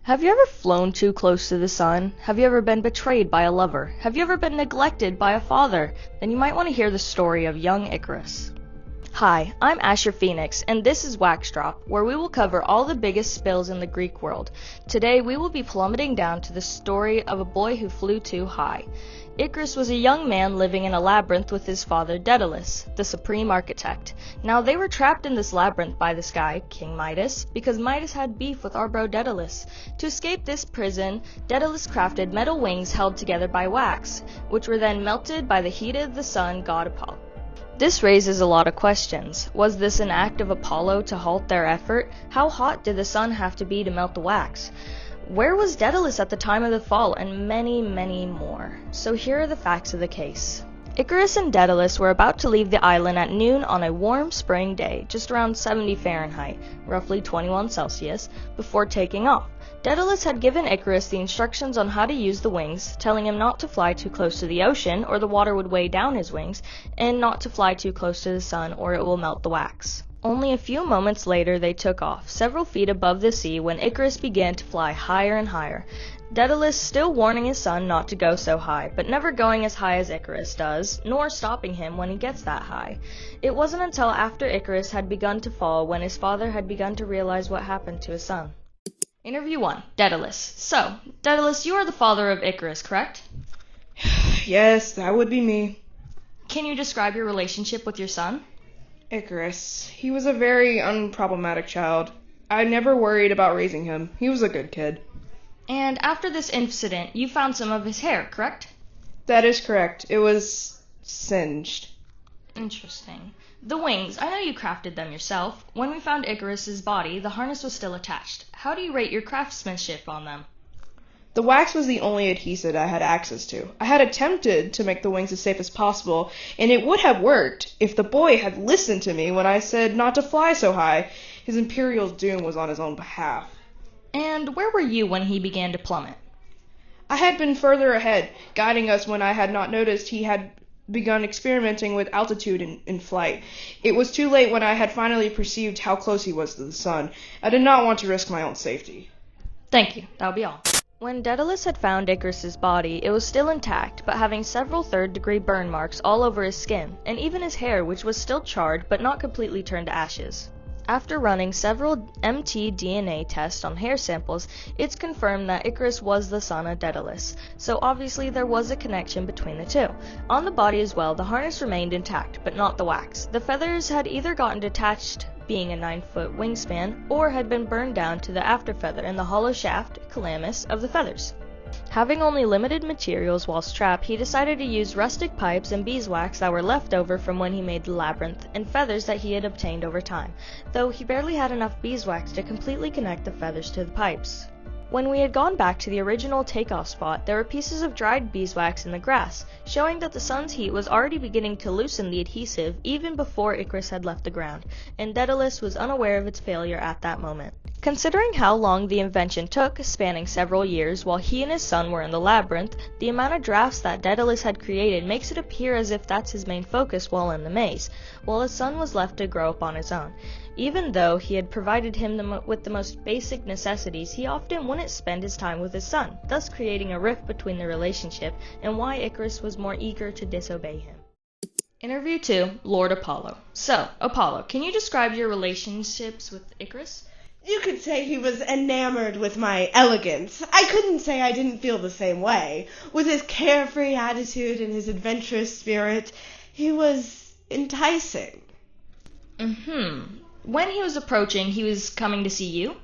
Have you ever flown too close to the sun? Have you ever been betrayed by a lover? Have you ever been neglected by a father? Then you might want to hear the story of young Icarus. Hi, I'm Asher Phoenix, and this is WAXDROP, where we will cover all the biggest spills in the Greek world. Today we will be plummeting down to the story of a boy who flew too high. Icarus was a young man living in a labyrinth with his father Daedalus, the supreme architect. Now they were trapped in this labyrinth by this guy, King Midas, because Midas had beef with our bro Daedalus. To escape this prison, Daedalus crafted metal wings held together by wax, which were then melted by the heat of the sun god Apollo. This raises a lot of questions. Was this an act of Apollo to halt their effort? How hot did the sun have to be to melt the wax? Where was Daedalus at the time of the fall? And many, many more. So here are the facts of the case. Icarus and Daedalus were about to leave the island at noon on a warm spring day, just around 70 Fahrenheit, roughly 21 Celsius, before taking off. Daedalus had given Icarus the instructions on how to use the wings, telling him not to fly too close to the ocean or the water would weigh down his wings, and not to fly too close to the sun or it will melt the wax. Only a few moments later they took off, several feet above the sea, when Icarus began to fly higher and higher. Daedalus still warning his son not to go so high, but never going as high as Icarus does, nor stopping him when he gets that high. It wasn't until after Icarus had begun to fall when his father had begun to realize what happened to his son. Interview 1. Daedalus. So, Daedalus, you are the father of Icarus, correct? Yes, that would be me. Can you describe your relationship with your son? Icarus. He was a very unproblematic child. I never worried about raising him. He was a good kid. And after this incident, you found some of his hair, correct? That is correct. It was singed. Interesting. The wings, I know you crafted them yourself. When we found Icarus's body, the harness was still attached. How do you rate your craftsmanship on them? The wax was the only adhesive I had access to. I had attempted to make the wings as safe as possible, and it would have worked if the boy had listened to me when I said not to fly so high. His imperial doom was on his own behalf. And where were you when he began to plummet? I had been further ahead, guiding us when I had not noticed he had begun experimenting with altitude in flight. It was too late when I had finally perceived how close he was to the sun. I did not want to risk my own safety. Thank you. That'll be all. When Daedalus had found Icarus's body, it was still intact, but having several third-degree burn marks all over his skin, and even his hair, which was still charred but not completely turned to ashes. After running several mtDNA tests on hair samples, it's confirmed that Icarus was the son of Daedalus, so obviously there was a connection between the two. On the body as well, the harness remained intact, but not the wax. The feathers had either gotten detached, being a 9-foot wingspan, or had been burned down to the afterfeather and the hollow shaft, calamus, of the feathers. Having only limited materials while strapped, he decided to use rustic pipes and beeswax that were left over from when he made the labyrinth, and feathers that he had obtained over time, though he barely had enough beeswax to completely connect the feathers to the pipes. When we had gone back to the original takeoff spot, there were pieces of dried beeswax in the grass, showing that the sun's heat was already beginning to loosen the adhesive even before Icarus had left the ground, and Daedalus was unaware of its failure at that moment. Considering how long the invention took, spanning several years, while he and his son were in the labyrinth, the amount of drafts that Daedalus had created makes it appear as if that's his main focus while in the maze, while his son was left to grow up on his own. Even though he had provided him with the most basic necessities, he often wouldn't spend his time with his son, thus creating a rift between the relationship and why Icarus was more eager to disobey him. Interview 2, Lord Apollo. So, Apollo, can you describe your relationships with Icarus? You could say he was enamored with my elegance. I couldn't say I didn't feel the same way. With his carefree attitude and his adventurous spirit, he was enticing. When he was approaching, he was coming to see you?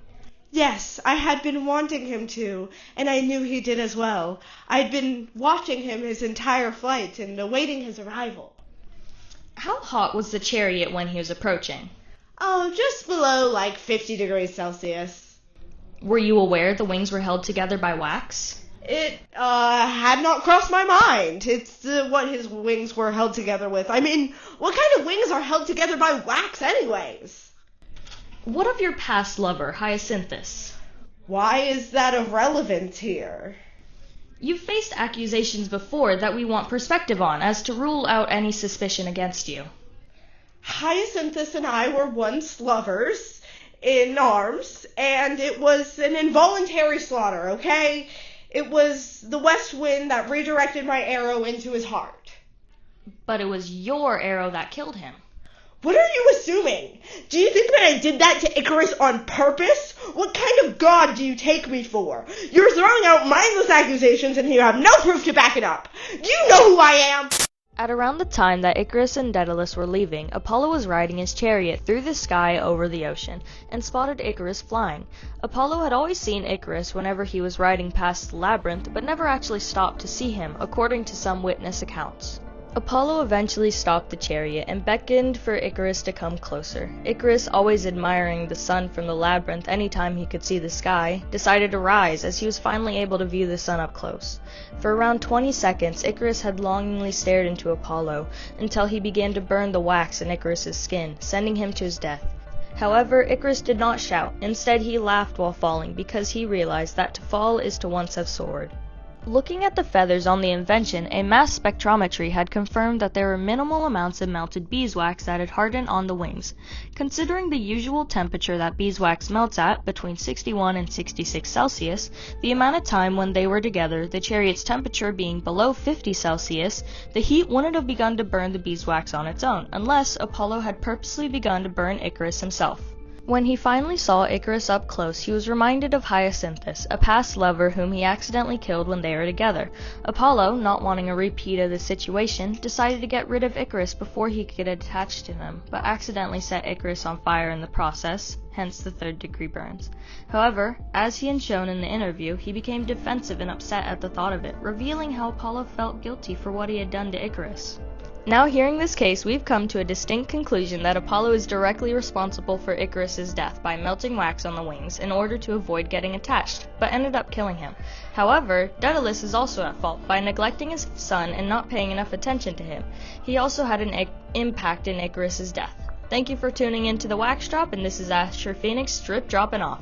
Yes, I had been wanting him to, and I knew he did as well. I'd been watching him his entire flight and awaiting his arrival. How hot was the chariot when he was approaching? Oh, just below 50 degrees Celsius. Were you aware the wings were held together by wax? It had not crossed my mind. It's what his wings were held together with. I mean, what kind of wings are held together by wax anyways? What of your past lover, Hyacinthus? Why is that of relevance here? You've faced accusations before that we want perspective on, as to rule out any suspicion against you. Hyacinthus and I were once lovers. in arms, and it was an involuntary slaughter, okay? It was the west wind that redirected my arrow into his heart. But it was your arrow that killed him. What are you assuming? Do you think that I did that to Icarus on purpose? What kind of god do you take me for? You're throwing out mindless accusations and you have no proof to back it up. Do you know who I am? At around the time that Icarus and Daedalus were leaving, Apollo was riding his chariot through the sky over the ocean, and spotted Icarus flying. Apollo had always seen Icarus whenever he was riding past the labyrinth, but never actually stopped to see him, according to some witness accounts. Apollo eventually stopped the chariot and beckoned for Icarus to come closer. Icarus, always admiring the sun from the labyrinth anytime he could see the sky, decided to rise as he was finally able to view the sun up close. For around 20 seconds, Icarus had longingly stared into Apollo until he began to burn the wax in Icarus's skin, sending him to his death. However, Icarus did not shout. Instead, he laughed while falling because he realized that to fall is to once have soared. Looking at the feathers on the invention, a mass spectrometry had confirmed that there were minimal amounts of melted beeswax that had hardened on the wings. Considering the usual temperature that beeswax melts at, between 61 and 66 Celsius, the amount of time when they were together, the chariot's temperature being below 50 Celsius, the heat wouldn't have begun to burn the beeswax on its own, unless Apollo had purposely begun to burn Icarus himself. When he finally saw Icarus up close, he was reminded of Hyacinthus, a past lover whom he accidentally killed when they were together. Apollo, not wanting a repeat of the situation, decided to get rid of Icarus before he could get attached to him, but accidentally set Icarus on fire in the process, hence the third-degree burns. However, as he had shown in the interview, he became defensive and upset at the thought of it, revealing how Apollo felt guilty for what he had done to Icarus. Now hearing this case, we've come to a distinct conclusion that Apollo is directly responsible for Icarus's death by melting wax on the wings in order to avoid getting attached, but ended up killing him. However, Daedalus is also at fault by neglecting his son and not paying enough attention to him. He also had an impact in Icarus's death. Thank you for tuning in to the WAXDROP, and this is Asher Phoenix drip dropping off.